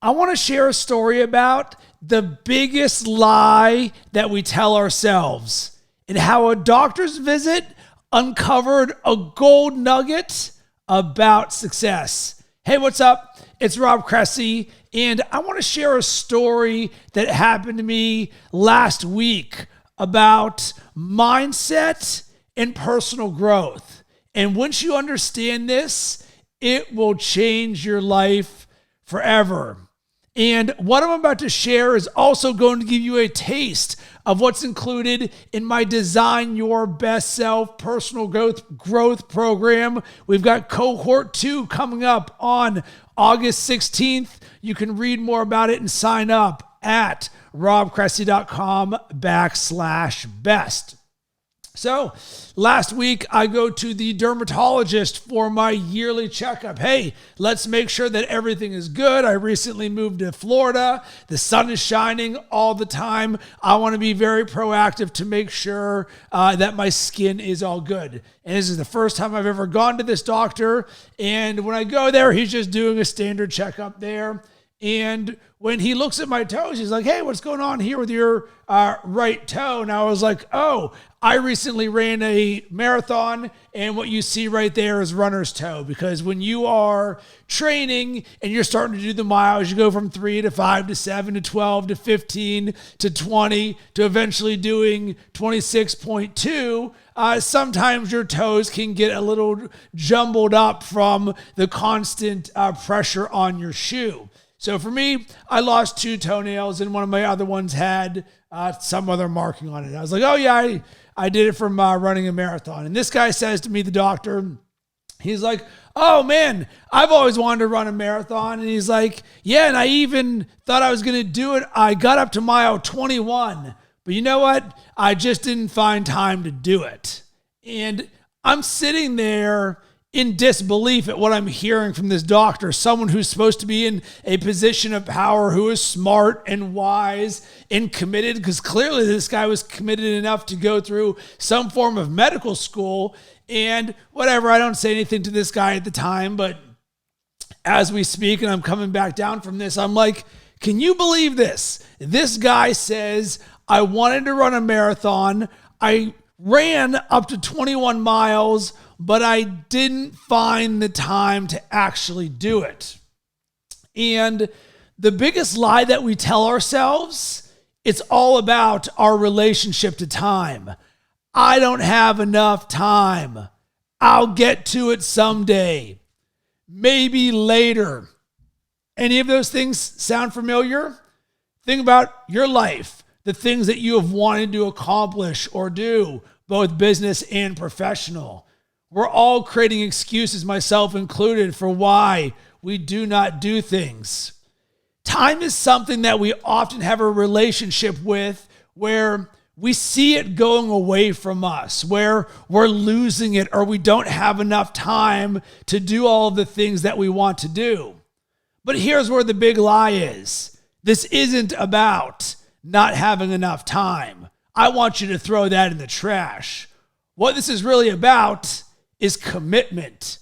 I want to share a story about the biggest lie that we tell ourselves and how a doctor's visit uncovered a gold nugget about success. Hey, what's up? It's Rob Cressy, and I want to share a story that happened to me last week about mindset and personal growth. And once you understand this, it will change your life forever. And what I'm about to share is also going to give you a taste of what's included in my Design Your Best Self personal growth program. We've got cohort 2 coming up on August 16th. You can read more about it and sign up at robcressy.com/best. So last week, I go to the dermatologist for my yearly checkup. Hey, let's make sure that everything is good. I recently moved to Florida. The sun is shining all the time. I want to be very proactive to make sure that my skin is all good. And this is the first time I've ever gone to this doctor. And when I go there, he's just doing a standard checkup there. And when he looks at my toes, he's like, hey, what's going on here with your right toe? And I was like, oh, I recently ran a marathon, and what you see right there is runner's toe. Because when you are training and you're starting to do the miles, you go from 3 to 5 to 7 to 12 to 15 to 20 to eventually doing 26.2. Sometimes your toes can get a little jumbled up from the constant pressure on your shoe. So for me, I lost 2 toenails, and one of my other ones had some other marking on it. I was like, oh yeah, I did it from running a marathon. And this guy says to me, the doctor, he's like, oh man, I've always wanted to run a marathon. And he's like, yeah, and I even thought I was going to do it. I got up to mile 21, but you know what? I just didn't find time to do it. And I'm sitting there in disbelief at what I'm hearing from this doctor, someone who's supposed to be in a position of power, who is smart and wise and committed, because clearly this guy was committed enough to go through some form of medical school. And whatever, I don't say anything to this guy at the time, but as we speak and I'm coming back down from this, I'm like, can you believe this? This guy says, I wanted to run a marathon. I ran up to 21 miles, but I didn't find the time to actually do it. And the biggest lie that we tell ourselves, it's all about our relationship to time. I don't have enough time. I'll get to it someday. Maybe later. Any of those things sound familiar? Think about your life, the things that you have wanted to accomplish or do, both business and professional. We're all creating excuses, myself included, for why we do not do things. Time is something that we often have a relationship with where we see it going away from us, where we're losing it or we don't have enough time to do all of the things that we want to do. But here's where the big lie is. This isn't about not having enough time. I want you to throw that in the trash. What this is really about is commitment.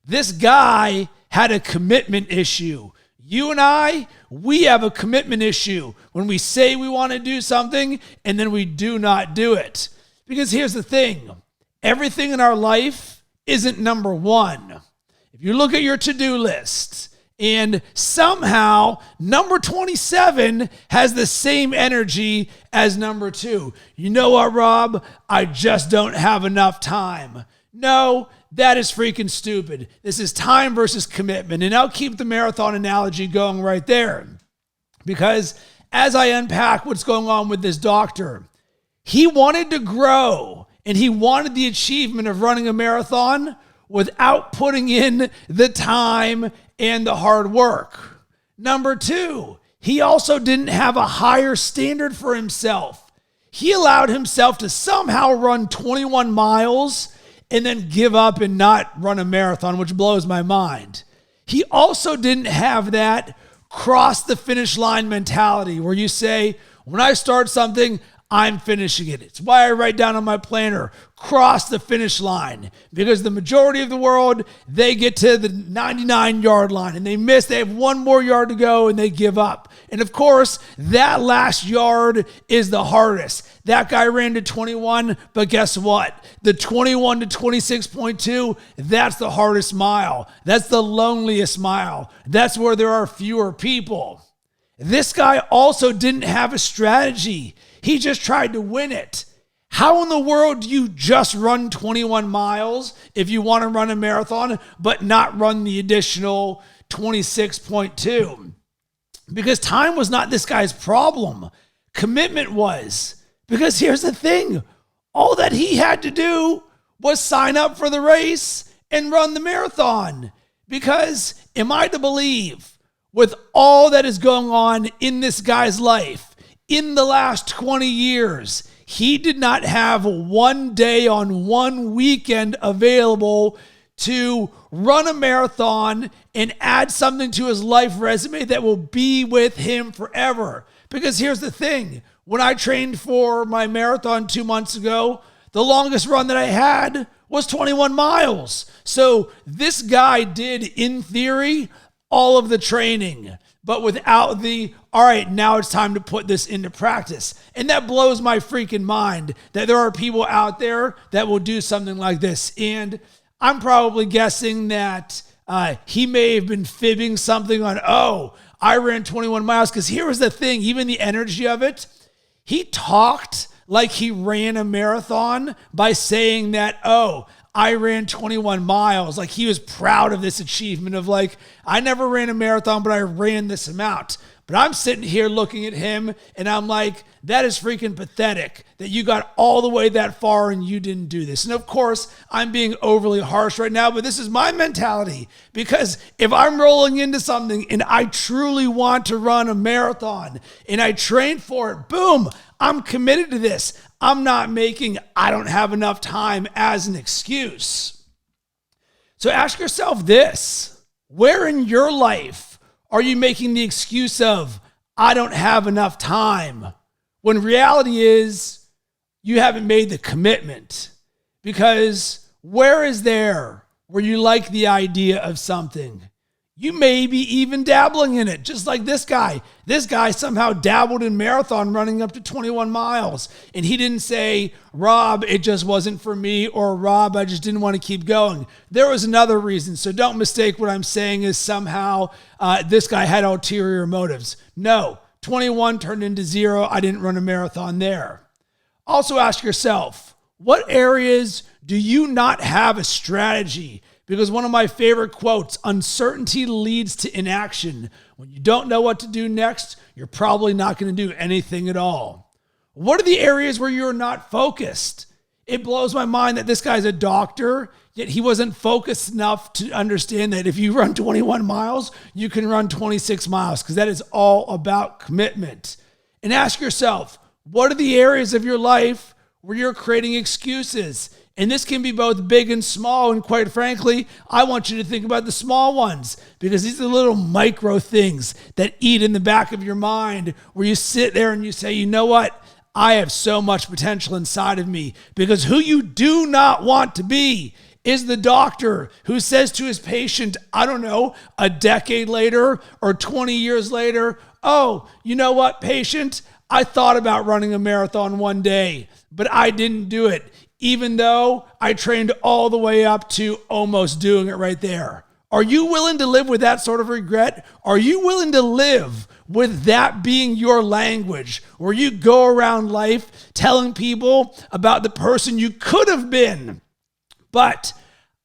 This guy had a commitment issue. You and I, we have a commitment issue when we say we want to do something and then we do not do it. Because here's the thing, everything in our life isn't number one. If you look at your to-do list and somehow number 27 has the same energy as number 2, you know what, Rob? I just don't have enough time. No, that is freaking stupid. This is time versus commitment. And I'll keep the marathon analogy going right there. Because as I unpack what's going on with this doctor, he wanted to grow and he wanted the achievement of running a marathon without putting in the time and the hard work. Number 2, he also didn't have a higher standard for himself. He allowed himself to somehow run 21 miles and then give up and not run a marathon, which blows my mind. He also didn't have that cross the finish line mentality where you say, when I start something, I'm finishing it. It's why I write down on my planner, cross the finish line. Because the majority of the world, they get to the 99-yard line and they miss. They have one more yard to go and they give up. And of course, that last yard is the hardest. That guy ran to 21, but guess what? The 21 to 26.2, that's the hardest mile. That's the loneliest mile. That's where there are fewer people. This guy also didn't have a strategy. He just tried to win it. How in the world do you just run 21 miles if you want to run a marathon, but not run the additional 26.2? Because time was not this guy's problem. Commitment was. Because here's the thing. All that he had to do was sign up for the race and run the marathon. Because am I to believe, with all that is going on in this guy's life, in the last 20 years, he did not have one day on one weekend available to run a marathon and add something to his life resume that will be with him forever. Because here's the thing. When I trained for my marathon 2 months ago, the longest run that I had was 21 miles. So this guy did, in theory, all of the training, but without the, all right, now it's time to put this into practice. And that blows my freaking mind that there are people out there that will do something like this. And I'm probably guessing that he may have been fibbing something on, oh, I ran 21 miles. Because here was the thing, even the energy of it, he talked like he ran a marathon by saying that, oh, I ran 21 miles. Like he was proud of this achievement of like, I never ran a marathon, but I ran this amount. But I'm sitting here looking at him and I'm like, that is freaking pathetic that you got all the way that far and you didn't do this. And of course, I'm being overly harsh right now, but this is my mentality. Because if I'm rolling into something and I truly want to run a marathon and I train for it, boom, I'm committed to this. I'm not making I don't have enough time as an excuse. So ask yourself this: where in your life are you making the excuse of I don't have enough time, when reality is you haven't made the commitment? Because where is there where you like the idea of something? You may be even dabbling in it, just like this guy. This guy somehow dabbled in marathon running up to 21 miles. And he didn't say, Rob, it just wasn't for me, or Rob, I just didn't want to keep going. There was another reason. So don't mistake what I'm saying is somehow this guy had ulterior motives. No, 21 turned into 0. I didn't run a marathon there. Also ask yourself, what areas do you not have a strategy? Because one of my favorite quotes, uncertainty leads to inaction. When you don't know what to do next, you're probably not going to do anything at all. What are the areas where you're not focused? It blows my mind that this guy's a doctor, yet he wasn't focused enough to understand that if you run 21 miles, you can run 26 miles, because that is all about commitment. And ask yourself, what are the areas of your life where you're creating excuses? And this can be both big and small. And quite frankly, I want you to think about the small ones, because these are little micro things that eat in the back of your mind, where you sit there and you say, you know what? I have so much potential inside of me. Because who you do not want to be is the doctor who says to his patient, I don't know, a decade later or 20 years later, oh, you know what, patient? I thought about running a marathon one day, but I didn't do it, even though I trained all the way up to almost doing it right there. Are you willing to live with that sort of regret? Are you willing to live with that being your language, where you go around life telling people about the person you could have been, but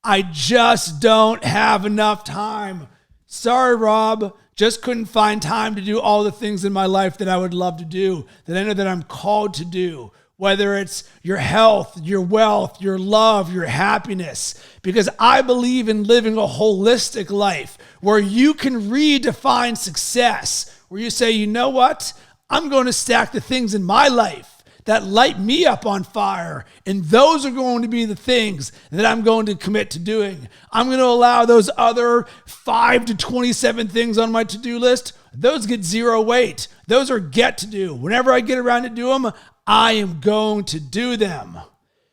I just don't have enough time? Sorry, Rob, just couldn't find time to do all the things in my life that I would love to do, that I know that I'm called to do. Whether it's your health, your wealth, your love, your happiness. Because I believe in living a holistic life where you can redefine success, where you say, you know what? I'm going to stack the things in my life that light me up on fire. And those are going to be the things that I'm going to commit to doing. I'm going to allow those other 5 to 27 things on my to-do list, those get 0 weight. Those are get to do. Whenever I get around to do them, I am going to do them.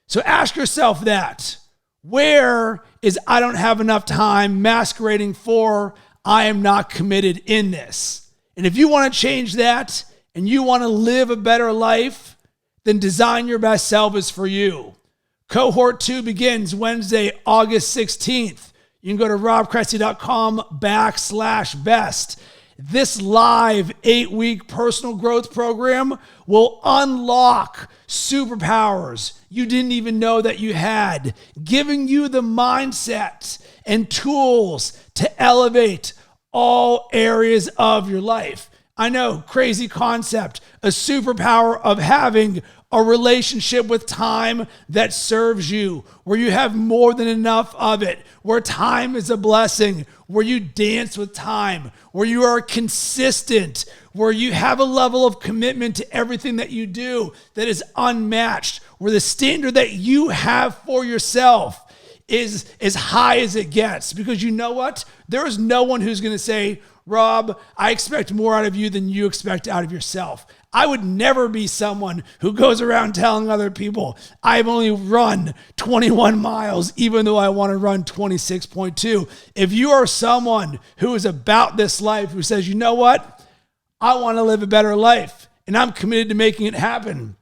So ask yourself that. Where is I don't have enough time masquerading for I am not committed in this? And if you want to change that and you want to live a better life, then Design Your Best Self is for you. Cohort 2 begins Wednesday, August 16th. You can go to robcressy.com/best. This live 8-week personal growth program will unlock superpowers you didn't even know that you had, giving you the mindset and tools to elevate all areas of your life. I know, crazy concept, a superpower of having a relationship with time that serves you, where you have more than enough of it, where time is a blessing, where you dance with time, where you are consistent, where you have a level of commitment to everything that you do that is unmatched, where the standard that you have for yourself is as high as it gets. Because you know what? There is no one who's going to say, Rob, I expect more out of you than you expect out of yourself. I would never be someone who goes around telling other people, I've only run 21 miles, even though I want to run 26.2. If you are someone who is about this life, who says, you know what? I want to live a better life, and I'm committed to making it happen.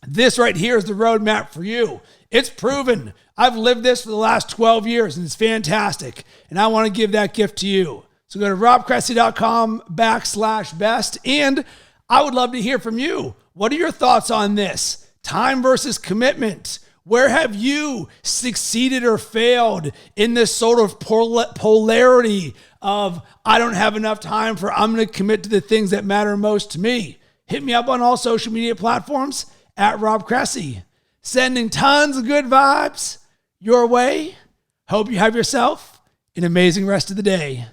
This right here is the roadmap for you. It's proven. I've lived this for the last 12 years, and it's fantastic. And I want to give that gift to you. So go to robcressy.com/best. And I would love to hear from you. What are your thoughts on this? Time versus commitment. Where have you succeeded or failed in this sort of polarity of I don't have enough time for I'm going to commit to the things that matter most to me? Hit me up on all social media platforms at Rob Cressy. Sending tons of good vibes your way. Hope you have yourself an amazing rest of the day.